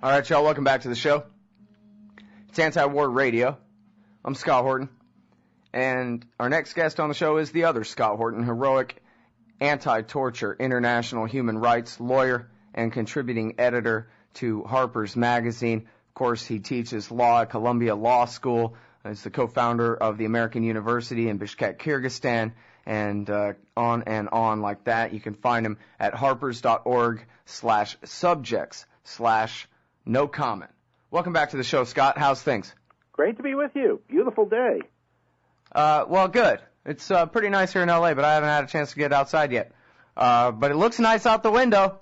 All right, y'all, welcome back to the show. It's Anti-War Radio. I'm Scott Horton. And our next guest on the show is the other Scott Horton, heroic anti-torture international human rights lawyer and contributing editor to Harper's Magazine. Of course, he teaches law at Columbia Law School. He's the co-founder of the American University in Bishkek, Kyrgyzstan, and on like that. You can find him at harpers.org/subjects/no comment. Welcome back to the show, Scott. How's things? Great to be with you. Beautiful day. Well, good. It's pretty nice here in L.A., but I haven't had a chance to get outside yet. But it looks nice out the window.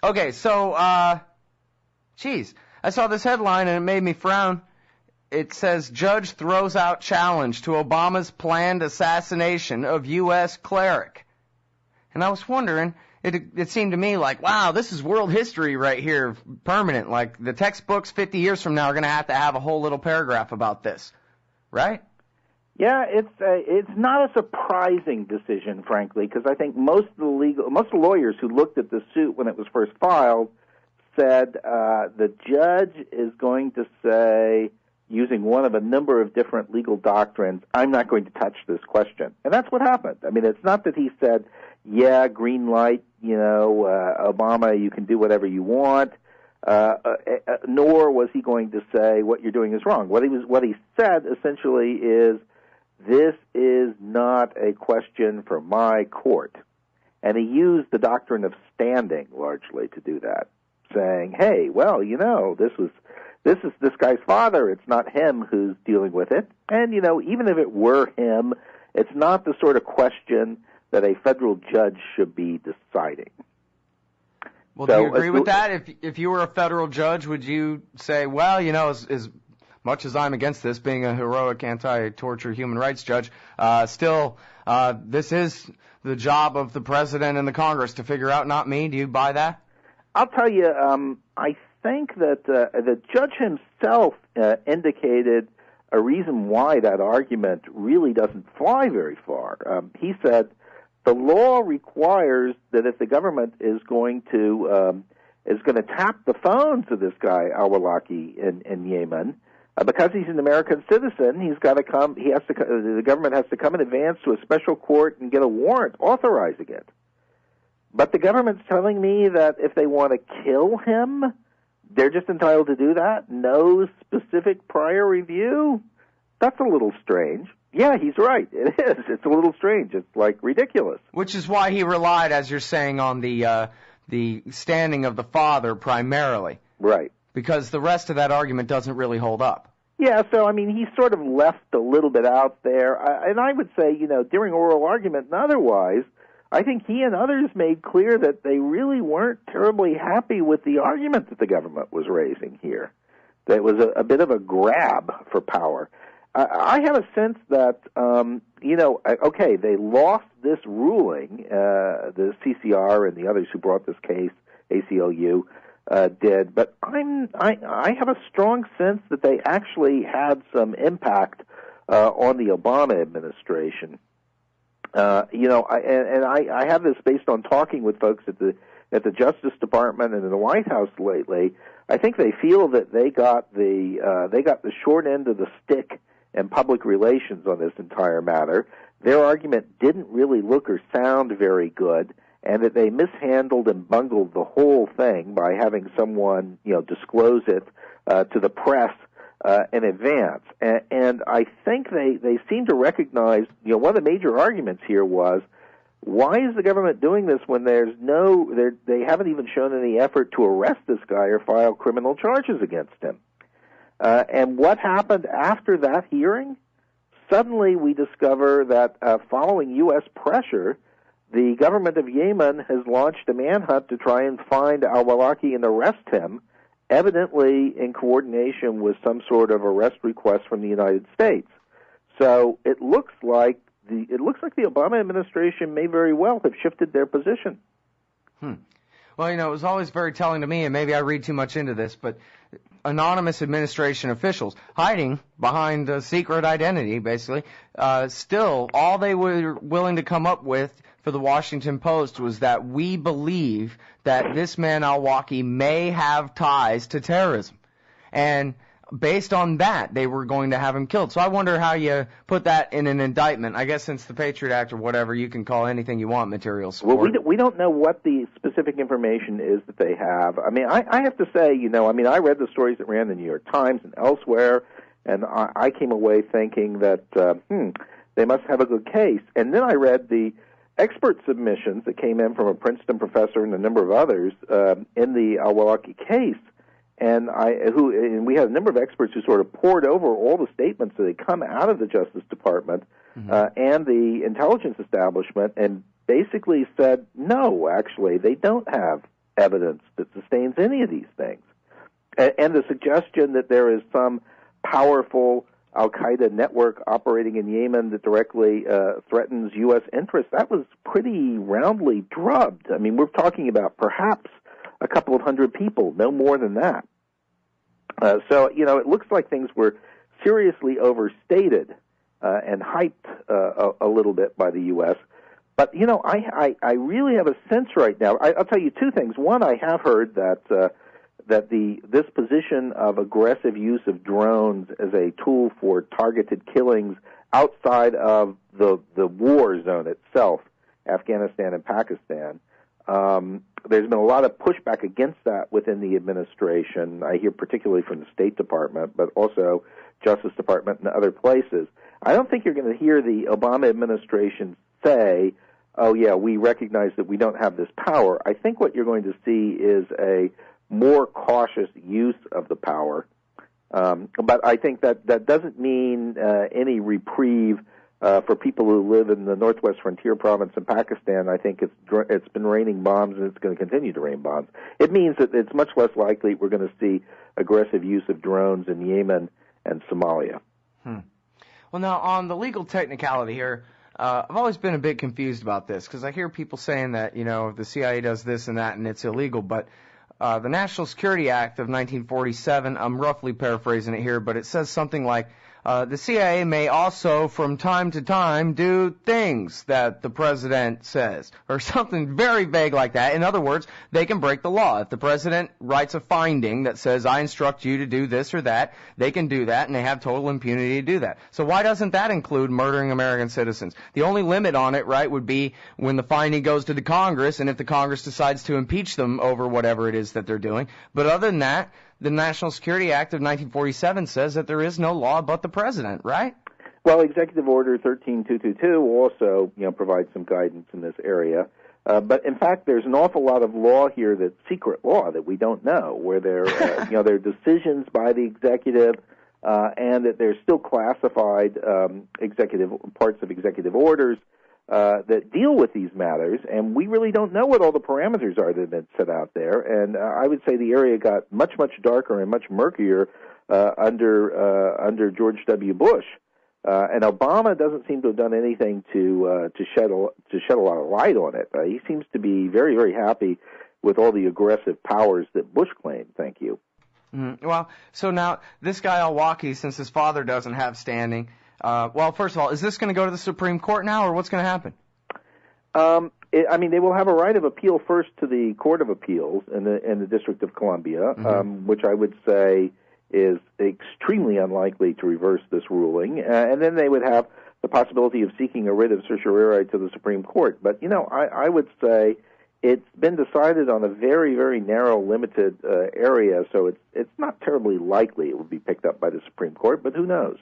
Okay, so, geez, I saw this headline and it made me frown. It says, Judge throws out challenge to Obama's planned assassination of U.S. cleric. And I was wondering, it seemed to me like, wow, this is world history right here, permanent. Like, the textbooks 50 years from now are going to have a whole little paragraph about this, right? Yeah, it's not a surprising decision, frankly, because I think most of the lawyers who looked at the suit when it was first filed said the judge is going to say, using one of a number of different legal doctrines, I'm not going to touch this question. And that's what happened. I mean, it's not that he said, yeah, green light, Obama, you can do whatever you want, nor was he going to say what you're doing is wrong. What he said essentially is, this is not a question for my court. And he used the doctrine of standing largely to do that, saying, hey, well, this is this guy's father. It's not him who's dealing with it. And, even if it were him, it's not the sort of question that a federal judge should be deciding. Well, do you agree with that? If you were a federal judge, would you say, well, as much as I'm against this, being a heroic anti-torture human rights judge, still, this is the job of the president and the Congress to figure out, not me. Do you buy that? I'll tell you, I think that the judge himself indicated a reason why that argument really doesn't fly very far. He said the law requires that if the government is going to tap the phones of this guy Al-Aulaqi in Yemen, because he's an American citizen, he's got to come. The government has to come in advance to a special court and get a warrant authorizing it. But the government's telling me that if they want to kill him, they're just entitled to do that? No specific prior review? That's a little strange. Yeah, he's right. It is. It's a little strange. It's, ridiculous. Which is why he relied, as you're saying, on the standing of the father primarily. Right. Because the rest of that argument doesn't really hold up. Yeah, so, he sort of left a little bit out there. And I would say, during oral argument and otherwise, I think he and others made clear that they really weren't terribly happy with the argument that the government was raising here. That it was a bit of a grab for power. I have a sense that, okay, they lost this ruling, the CCR and the others who brought this case, ACLU, did, but I have a strong sense that they actually had some impact on the Obama administration. I have this based on talking with folks at the Justice Department and in the White House lately. I think they feel that they got the short end of the stick in public relations on this entire matter. Their argument didn't really look or sound very good, and that they mishandled and bungled the whole thing by having someone, disclose it to the press in advance. And I think they seem to recognize, one of the major arguments here was, why is the government doing this when they haven't even shown any effort to arrest this guy or file criminal charges against him? And what happened after that hearing? Suddenly we discover that following U.S. pressure, the government of Yemen has launched a manhunt to try and find Al-Aulaqi and arrest him, evidently in coordination with some sort of arrest request from the United States. So it looks like the Obama administration may very well have shifted their position. Well, it was always very telling to me, and maybe I read too much into this, but anonymous administration officials hiding behind a secret identity, basically, still all they were willing to come up with for the Washington Post was that we believe that this man Al-Aulaqi may have ties to terrorism. And based on that, they were going to have him killed. So I wonder how you put that in an indictment. I guess since the Patriot Act or whatever, you can call anything you want material support. Well, we don't know what the specific information is that they have. I mean, I have to say, I read the stories that ran in the New York Times and elsewhere, and I came away thinking that, they must have a good case. And then I read the expert submissions that came in from a Princeton professor and a number of others in the Al-Aulaqi case. And we had a number of experts who sort of poured over all the statements that had come out of the Justice Department and the intelligence establishment, and basically said, no, actually, they don't have evidence that sustains any of these things. And the suggestion that there is some powerful Al-Qaeda network operating in Yemen that directly threatens U.S. interests, that was pretty roundly drubbed. I mean, we're talking about perhaps a couple of hundred people, no more than that. So, it looks like things were seriously overstated and hyped a little bit by the U.S. But, I really have a sense right now. I'll tell you two things. One, I have heard that this position of aggressive use of drones as a tool for targeted killings outside of the war zone itself, Afghanistan and Pakistan, there's been a lot of pushback against that within the administration. I hear particularly from the State Department, but also Justice Department and other places. I don't think you're going to hear the Obama administration say, oh, yeah, we recognize that we don't have this power. I think what you're going to see is a more cautious use of the power. But I think that doesn't mean any reprieve for people who live in the northwest frontier province in Pakistan. I think it's been raining bombs, and it's going to continue to rain bombs. It means that it's much less likely we're going to see aggressive use of drones in Yemen and Somalia. Well, now, on the legal technicality here, I've always been a bit confused about this, because I hear people saying that, the CIA does this and that and it's illegal, but the National Security Act of 1947, I'm roughly paraphrasing it here, but it says something like, the CIA may also, from time to time, do things that the president says, or something very vague like that. In other words, they can break the law. If the president writes a finding that says, I instruct you to do this or that, they can do that, and they have total impunity to do that. So why doesn't that include murdering American citizens? The only limit on it, right, would be when the finding goes to the Congress, and if the Congress decides to impeach them over whatever it is that they're doing. But other than that, the National Security Act of 1947 says that there is no law but the president, right? Well, Executive Order 13222 also, provides some guidance in this area. But in fact, there's an awful lot of law here that's secret law that we don't know, where there, there are decisions by the executive, and that there's still classified parts of executive orders that deal with these matters, and we really don't know what all the parameters are that have been set out there. And I would say the area got much, much darker and much murkier under George W. Bush. And Obama doesn't seem to have done anything to shed a lot of light on it. He seems to be very, very happy with all the aggressive powers that Bush claimed. Thank you. Well, so now this guy Al-Aulaqi, since his father doesn't have standing. Well, first of all, is this going to go to the Supreme Court now, or what's going to happen? They will have a right of appeal first to the Court of Appeals in the District of Columbia, which I would say is extremely unlikely to reverse this ruling. And then they would have the possibility of seeking a writ of certiorari to the Supreme Court. But, I would say it's been decided on a very, very narrow, limited area, so it's not terribly likely it would be picked up by the Supreme Court, but who knows?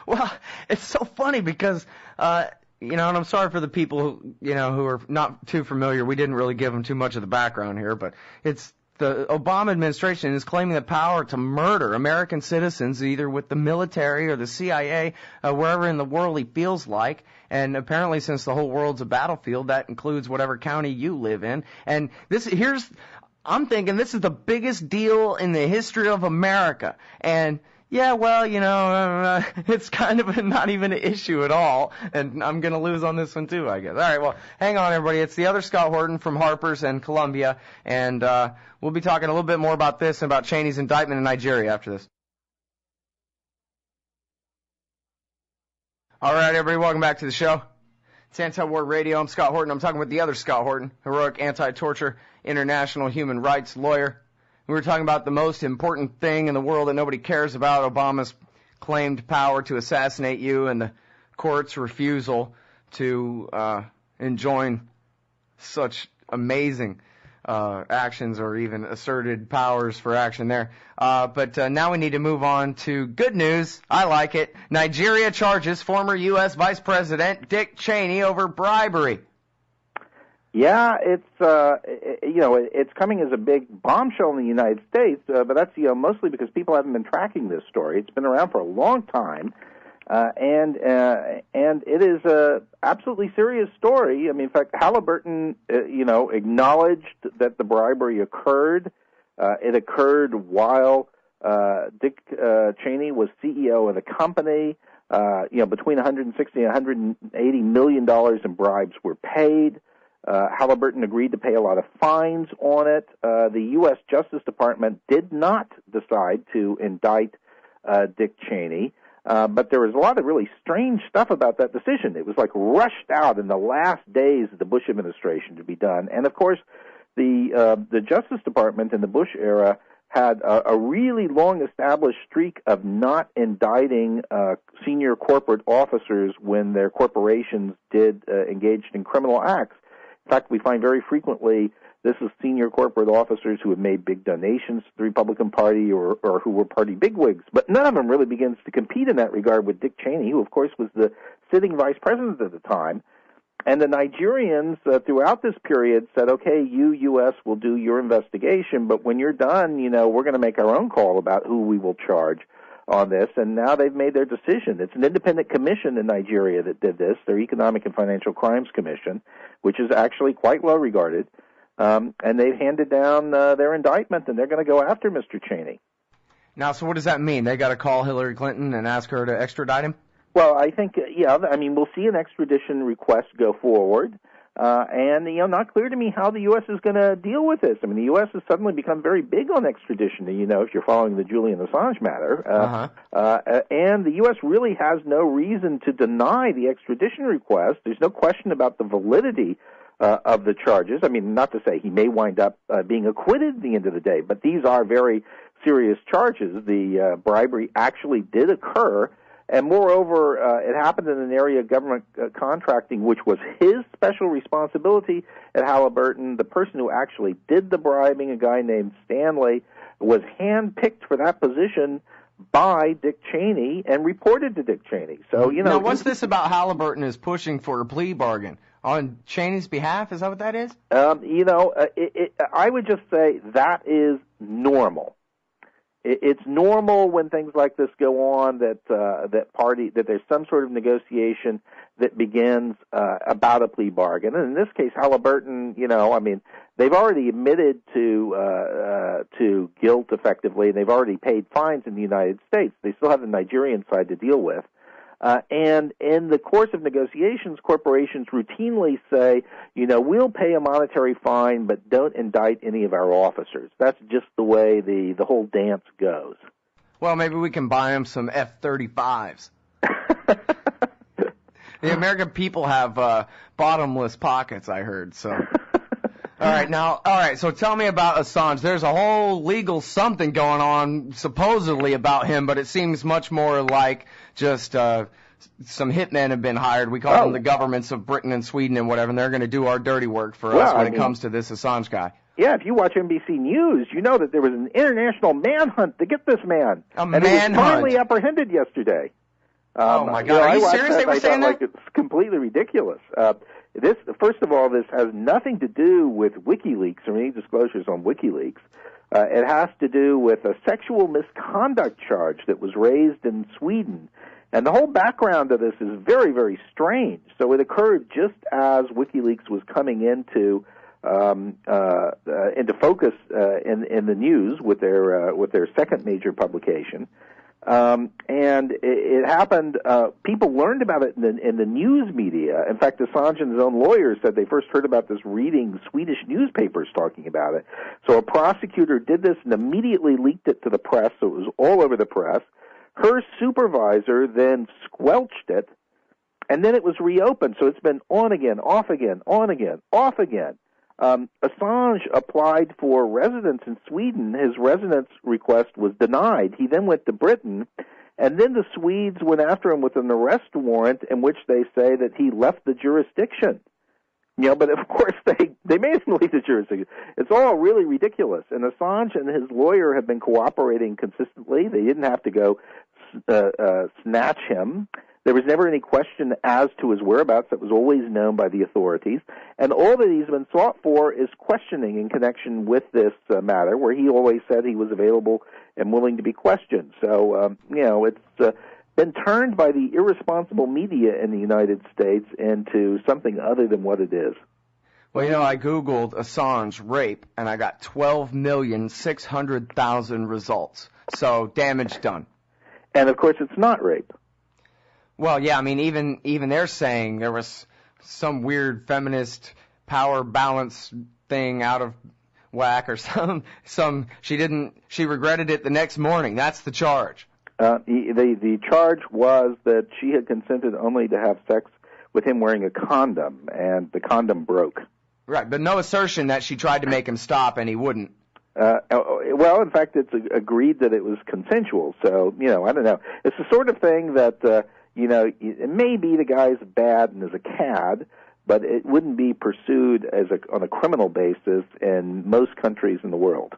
Well, it's so funny because, and I'm sorry for the people who are not too familiar. We didn't really give them too much of the background here, but it's the Obama administration is claiming the power to murder American citizens either with the military or the CIA, wherever in the world he feels like. And apparently, since the whole world's a battlefield, that includes whatever county you live in. And I'm thinking this is the biggest deal in the history of America. And Yeah, well, it's kind of not even an issue at all, and I'm going to lose on this one too, I guess. All right, well, hang on, everybody. It's the other Scott Horton from Harper's and Columbia, and we'll be talking a little bit more about this and about Cheney's indictment in Nigeria after this. All right, everybody, welcome back to the show. It's Anti-War Radio. I'm Scott Horton. I'm talking with the other Scott Horton, heroic anti-torture, international human rights lawyer. We were talking about the most important thing in the world that nobody cares about, Obama's claimed power to assassinate you and the court's refusal to enjoin such amazing actions or even asserted powers for action there. But now we need to move on to good news. I like it. Nigeria charges former U.S. Vice President Dick Cheney over bribery. Yeah, it's coming as a big bombshell in the United States, but that's mostly because people haven't been tracking this story. It's been around for a long time, and it is a absolutely serious story. I mean, in fact, Halliburton, acknowledged that the bribery occurred. It occurred while Dick Cheney was CEO of the company. Between 160 and 180 million dollars in bribes were paid. Halliburton agreed to pay a lot of fines on it. The U.S. Justice Department did not decide to indict Dick Cheney, but there was a lot of really strange stuff about that decision. It was like rushed out in the last days of the Bush administration to be done. And, of course, the Justice Department in the Bush era had a really long-established streak of not indicting senior corporate officers when their corporations engaged in criminal acts. In fact, we find very frequently this is senior corporate officers who have made big donations to the Republican Party or who were party bigwigs. But none of them really begins to compete in that regard with Dick Cheney, who, of course, was the sitting vice president at the time. And the Nigerians throughout this period said, okay, you, U.S., will do your investigation, but when you're done, we're going to make our own call about who we will charge on this, and now they've made their decision. It's an independent commission in Nigeria that did this, their Economic and Financial Crimes Commission, which is actually quite well regarded, and they've handed down their indictment, and they're going to go after Mr. Cheney. Now, so what does that mean? They got to call Hillary Clinton and ask her to extradite him? Well, I think, we'll see an extradition request go forward. And not clear to me how the U.S. is going to deal with this. I mean, the U.S. has suddenly become very big on extradition, if you're following the Julian Assange matter. And the U.S. really has no reason to deny the extradition request. There's no question about the validity of the charges. I mean, not to say he may wind up being acquitted at the end of the day, but these are very serious charges. The bribery actually did occur. And moreover, it happened in an area of government contracting, which was his special responsibility at Halliburton. The person who actually did the bribing, a guy named Stanley, was handpicked for that position by Dick Cheney and reported to Dick Cheney. So, Now, what's this about Halliburton is pushing for a plea bargain? On Cheney's behalf? Is that what that is? I would just say that is normal. It's normal when things like this go on that there's some sort of negotiation that begins about a plea bargain. And in this case, Halliburton, they've already admitted to guilt effectively, and they've already paid fines in the United States. They still have the Nigerian side to deal with. And in the course of negotiations, corporations routinely say, we'll pay a monetary fine, but don't indict any of our officers. That's just the way the whole dance goes. Well, maybe we can buy them some F-35s. The American people have bottomless pockets, I heard, so... All right, so tell me about Assange. There's a whole legal something going on, supposedly, about him, but it seems much more like just some hitmen have been hired. We call them the governments of Britain and Sweden and whatever, and they're going to do our dirty work for us when it comes to this Assange guy. Yeah, if you watch NBC News, you know that there was an international manhunt to get this man. And he was finally apprehended yesterday. Oh, my God. Are you serious they were saying that? It's completely ridiculous. First of all, this has nothing to do with WikiLeaks or any disclosures on WikiLeaks. It has to do with a sexual misconduct charge that was raised in Sweden. And the whole background of this is very, very strange. So it occurred just as WikiLeaks was coming into focus in the news with their second major publication. And it happened, people learned about it in the news media. In fact, Assange and his own lawyers said they first heard about this reading Swedish newspapers talking about it. So a prosecutor did this and immediately leaked it to the press, so it was all over the press. Her supervisor then squelched it, and then it was reopened. So it's been on again, off again, on again, off again. Assange applied for residence in Sweden. His residence request was denied. He then went to Britain, and then the Swedes went after him with an arrest warrant in which they say that he left the jurisdiction. But of course they made him leave the jurisdiction. It's all really ridiculous. And Assange and his lawyer have been cooperating consistently. They didn't have to go snatch him. There was never any question as to his whereabouts. That was always known by the authorities. And all that he's been sought for is questioning in connection with this matter, where he always said he was available and willing to be questioned. So, it's been turned by the irresponsible media in the United States into something other than what it is. Well, I Googled Assange rape, and I got 12,600,000 results. So, damage done. And, of course, it's not rape. Well, yeah, I mean, even they're saying there was some weird feminist power balance thing out of whack or she regretted it the next morning. That's the charge. The charge was that she had consented only to have sex with him wearing a condom, and the condom broke. Right, but no assertion that she tried to make him stop and he wouldn't. Well, in fact, it's agreed that it was consensual. So, I don't know. It's the sort of thing that, maybe the guy's bad and is a cad, but it wouldn't be pursued on a criminal basis in most countries in the world.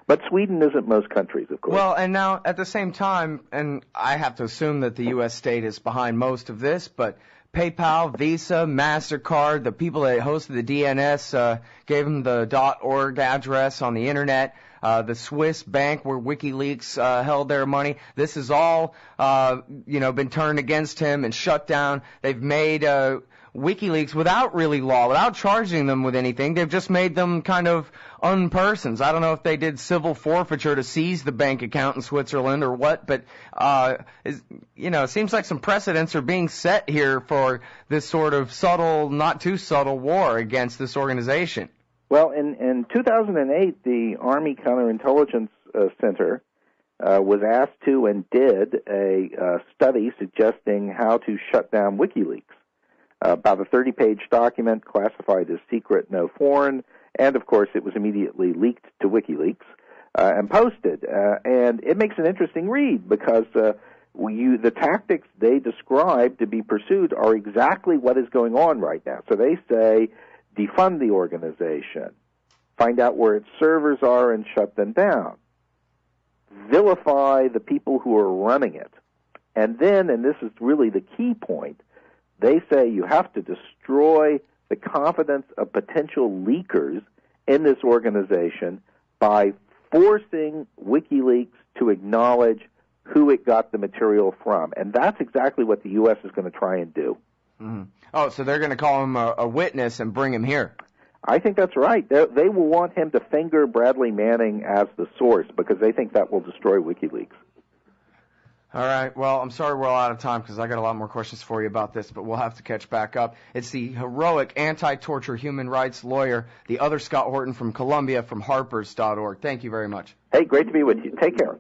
But Sweden isn't most countries, of course. Well, and now, at the same time, and I have to assume that the U.S. state is behind most of this, but PayPal, Visa, MasterCard, the people that hosted the DNS gave them the .org address on the Internet. The Swiss bank where WikiLeaks held their money. This has all, been turned against him and shut down. They've made WikiLeaks without really law, without charging them with anything. They've just made them kind of unpersons. I don't know if they did civil forfeiture to seize the bank account in Switzerland or what, but it seems like some precedents are being set here for this sort of subtle, not too subtle war against this organization. Well, in 2008, the Army Counterintelligence Center was asked to and did a study suggesting how to shut down WikiLeaks. About a 30-page document classified as secret, no foreign, and of course it was immediately leaked to WikiLeaks and posted. And it makes an interesting read because the tactics they describe to be pursued are exactly what is going on right now. So they say, defund the organization, find out where its servers are and shut them down, vilify the people who are running it, and then, and this is really the key point, they say you have to destroy the confidence of potential leakers in this organization by forcing WikiLeaks to acknowledge who it got the material from. And that's exactly what the U.S. is going to try and do. Mm-hmm. Oh, so they're going to call him a witness and bring him here. I think that's right. They will want him to finger Bradley Manning as the source because they think that will destroy WikiLeaks. All right. Well, I'm sorry we're all out of time because I got a lot more questions for you about this, but we'll have to catch back up. It's the heroic anti-torture human rights lawyer, the Other Scott Horton from Columbia from harpers.org. Thank you very much. Hey, great to be with you. Take care.